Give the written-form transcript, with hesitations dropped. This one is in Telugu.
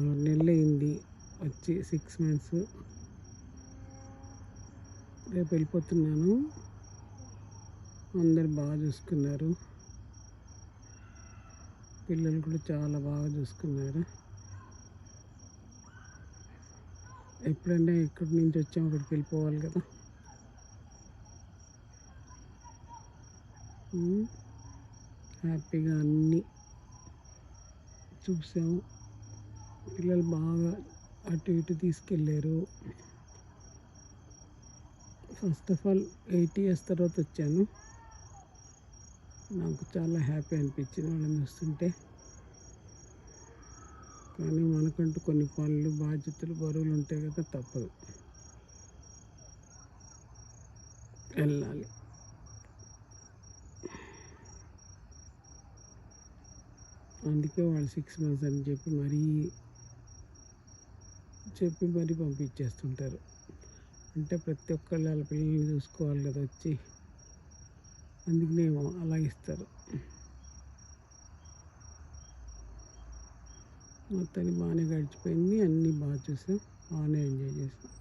6 నెలలు అయింది వచ్చి 6 మంత్స్. రేపు వెళ్ళిపోతున్నాను. అందరు బాగా చూసుకున్నారు, పిల్లలు కూడా చాలా బాగా చూసుకున్నారు. ఎప్పుడైనా ఇక్కడి నుంచి వచ్చాము అక్కడికి వెళ్ళిపోవాలి కదా. హ్యాపీగా అన్నీ చూసాము. పిల్లలు బాగా అటు ఇటు తీసుకెళ్ళారు. ఫస్ట్ ఆఫ్ ఆల్ 8 years తర్వాత వచ్చాను. నాకు చాలా హ్యాపీ అనిపించింది వాళ్ళని చూస్తుంటే. కానీ మనకంటూ కొన్ని పనులు, బాధ్యతలు, బరువులు ఉంటాయి కదా, తప్పదు, వెళ్ళాలి. అందుకే వాళ్ళు 6 months అని చెప్పి మరీ పంపించేస్తుంటారు. అంటే ప్రతి ఒక్కళ్ళు వాళ్ళ పిల్లల్ని చూసుకోవాలి కదా వచ్చి, అందుకనేమో అలా ఇస్తారు. మొత్తాన్ని బాగానే గడిచిపోయింది, అన్నీ బాగా చూసాం, బాగానే ఎంజాయ్ చేసాం.